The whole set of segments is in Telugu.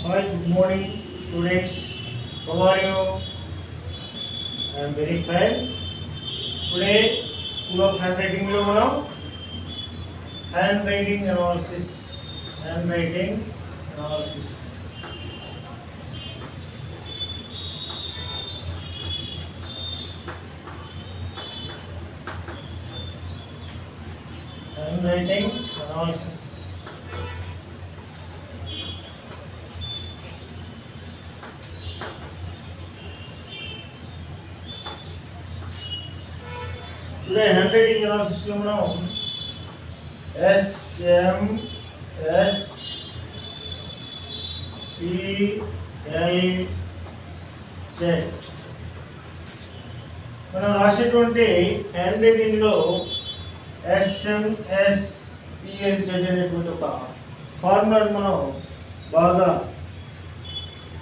Hi, good morning, students. How are you? I am very fine. Today, School of Handwriting lo manam handwriting analysis. Handwriting analysis. Handwriting analysis. Today, handwriting analysis lo manam SMSPLZ మనం రాసేటువంటి హ్యాండ్ రైటింగ్ లో SMSPLZ అనేటువంటి ఒక ఫార్ములాను మనం బాగా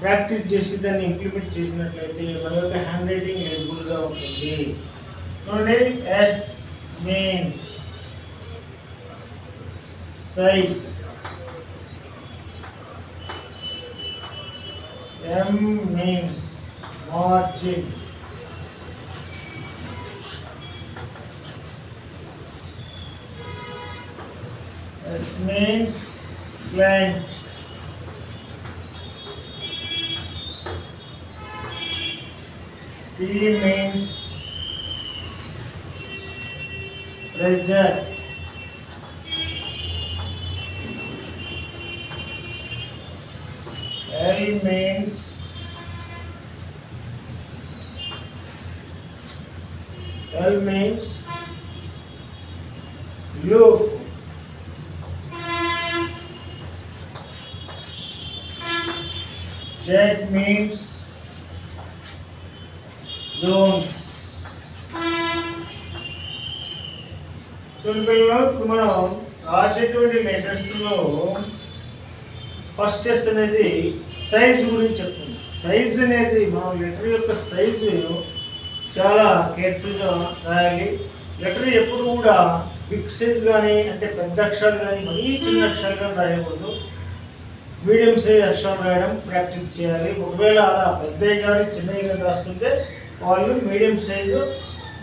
ప్రాక్టీస్ చేసి దాన్ని ఇంప్లిమెంట్ చేసినట్లయితే మన యొక్క హ్యాండ్ రైటింగ్ ఎలిజిబుల్గా ఉంటుంది. చూడండి, S means size, M means margin, S means slant, P means pressure, L means loop, Z means zones. ఇప్పుడు మనం రాసేటువంటి లెటర్స్ లో ఫస్ట్ ఎస్ అనేది సైజ్ గురించి చెప్తుంది. సైజ్ అనేది మనం లెటర్ యొక్క సైజు చాలా కేర్ఫుల్గా రాయాలి. లెటర్ ఎప్పుడు కూడా బిగ్ సైజ్ కానీ అంటే పెద్ద అక్షరాలు కానీ మరీ చిన్న అక్షరాలు కానీ రాయకూడదు. మీడియం సైజ్ అక్షరాలు రాయడం ప్రాక్టీస్ చేయాలి. ఒకవేళ అలా పెద్దవి కానీ చిన్నవి కానీ రాస్తుంటే వాళ్ళు మీడియం సైజు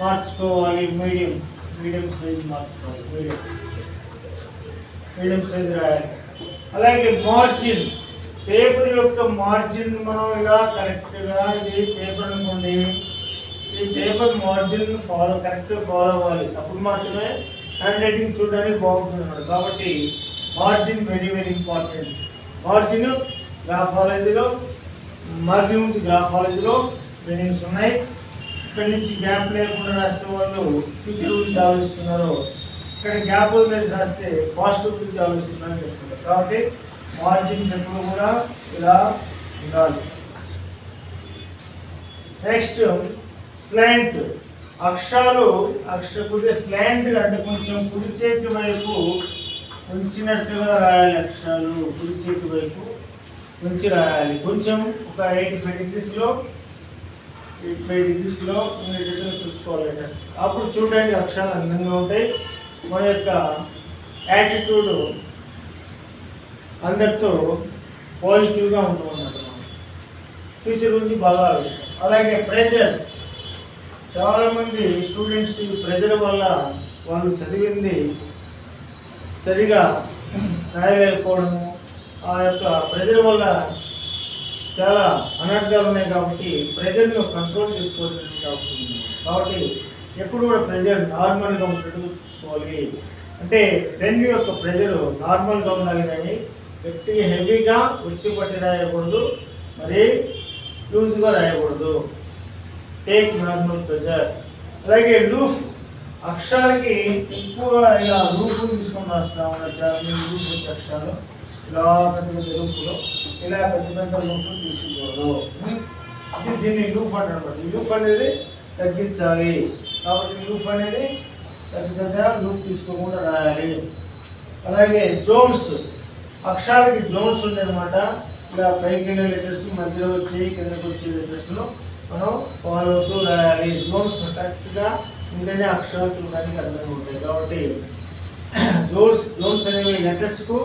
మార్చుకోవాలి. మీడియం సైజ్ మార్చుకోవాలి. మీడియం సైజ్ రాయాలి. అలాగే మార్జిన్, పేపర్ యొక్క మార్జిన్ మనం ఇలా కరెక్ట్గా, ఇది పేపర్ అనుకోండి, ఈ పేపర్ మార్జిన్ కరెక్ట్గా ఫాలో అవ్వాలి. అప్పుడు మాత్రమే హ్యాండ్ రైటింగ్ చూడడానికి బాగుంటుంది అన్నమాట. కాబట్టి margin very very important. Margin గ్రాఫాలజీలో మీనింగ్స్ ఉన్నాయి. ఇక్కడి నుంచి గ్యాప్ లేకుండా రాస్తే వాళ్ళు ఫ్యూచర్ గురించి ఆలోచిస్తున్నారు, ఇక్కడ గ్యాప్ వదిలేసి రాస్తే ఫాస్ట్ గురించి ఆలోచిస్తున్నారు చెప్తున్నారు. కాబట్టి మార్జిన్స్ ఎప్పుడు కూడా ఇలా ఉండాలి. నెక్స్ట్ స్లాంట్, కొద్దిగా స్లాంట్ అంటే కొంచెం కుడి చేతి వైపు ఉంచినట్టుగా రాయాలి. అక్షరాలు కుడి చేతి వైపు ఉంచి రాయాలి. కొంచెం ఒక 85 degreesలో ఉండేటట్టుగా చూసుకోవాలి లెటర్స్. అప్పుడు చూడడానికి అక్షరాలు అందంగా ఉంటాయి. మన యొక్క యాటిట్యూడ్ అందరితో పాజిటివ్గా ఉంటుందన్నమాట. ఫ్యూచర్ గురించి బాగా ఆలోచిస్తాం. అలాగే ప్రెజర్, చాలామంది స్టూడెంట్స్ ఈ ప్రెజర్ వల్ల వాళ్ళు చదివింది సరిగా రాయలేకపోవడము, ఆ యొక్క ప్రెజర్ వల్ల చాలా అనర్థాలు ఉన్నాయి. కాబట్టి ప్రెజర్ను కంట్రోల్ చేసుకోవాల్సిన అవసరం ఉంది. కాబట్టి ఎప్పుడు కూడా ప్రెజర్ నార్మల్గా ఉండేట్టు చూసుకోవాలి. అంటే పెన్ యొక్క ప్రెజర్ నార్మల్గా ఉండాలి, కానీ గట్టిగా హెవీగా పట్టి రాయకూడదు, మరి లూజ్గా రాయకూడదు. Take normal pressure. అలాగే లూఫ్, అక్షరాలకి ఎక్కువ ఇలా లూఫ్ తీసుకొని రాస్తా ఉన్నారు. లూఫ్ వచ్చే అక్షరాలు ఇలా పెద్ద పెద్ద లూఫ్లో ఇలా పెద్ద లూఫ్లు తీసుకోకూడదు. ఇది దీన్ని లూఫ్ అంటారు. ఈ లూఫ్ అనేది తగ్గించాలి. కాబట్టి లూఫ్ అనేది పెద్ద లూఫ్ తీసుకోకుండా రాయాలి. అలాగే జోన్స్, అక్షరాలకి జోన్స్ ఉండేనమాట. ఇలా పైకి వెళ్ళే లెటర్స్ మధ్యలో వచ్చి కిందకి వచ్చే లెటర్స్లో మనం ఫాలో అవుతూ రాయాలి. జోన్స్ కరెక్ట్గా ఉంటేనే అక్షరాలు చూడడానికి అర్థంగా ఉంటాయి. కాబట్టి జోన్స్ అనేవి లెటర్స్కు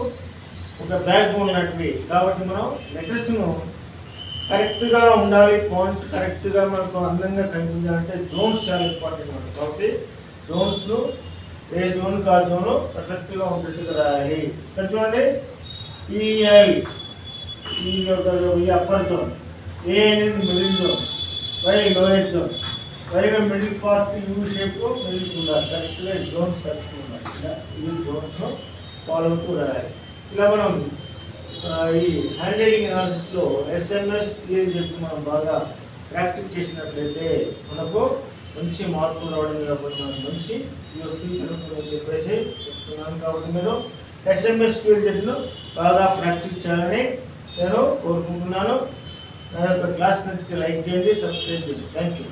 ఒక బ్యాక్ బోన్ లాంటివి. కాబట్టి మనం లెటర్స్ను కరెక్ట్గా ఉండాలి, ఫాంట్ కరెక్ట్గా మనకు అందంగా కనిపించాలంటే జోన్స్ చాలా ఇంపార్టెంట్ ఉంటుంది. కాబట్టి జోన్స్ ఏ జోన్కి ఆ జోన్ పర్ఫెక్ట్గా ఉండేట్టుగా రాయాలి. ఇక్కడ చూడండి, ఈఎల్ ఈ యొక్క ఈ అప్పర్ జోన్, ఏ అనేది middle zone, Y lower zone, వైగా మిడిల్ పార్ట్ యూ షేప్లో మిడిల్ ఉండాలి. కరెక్ట్గా జోన్స్ కరెక్ట్గా ఉండాలి. ఇలా ఈ జోన్స్లో ఫాలో అవుతూ రాయాలి. ఇలా మనం ఈ హ్యాండ్ రైటింగ్ అనాలిసిస్లో ఎస్ఎంఎస్ క్లియర్ చెప్పి మనం బాగా ప్రాక్టీస్ చేసినట్లయితే మనకు మంచి మార్కులు రావడం కాబట్టి మనం మంచి ఫ్యూచర్ ఉంటుందని చెప్పేసి చెప్తున్నాను. కాబట్టి మీరు ఎస్ఎంఎస్ క్లియర్ చెప్పిన బాగా ప్రాక్టీస్ చేయాలని నేను కోరుకుంటున్నాను. నా యొక్క క్లాస్ నచ్చితే లైక్ చేయండి, సబ్స్క్రైబ్ చేయండి. Thank you.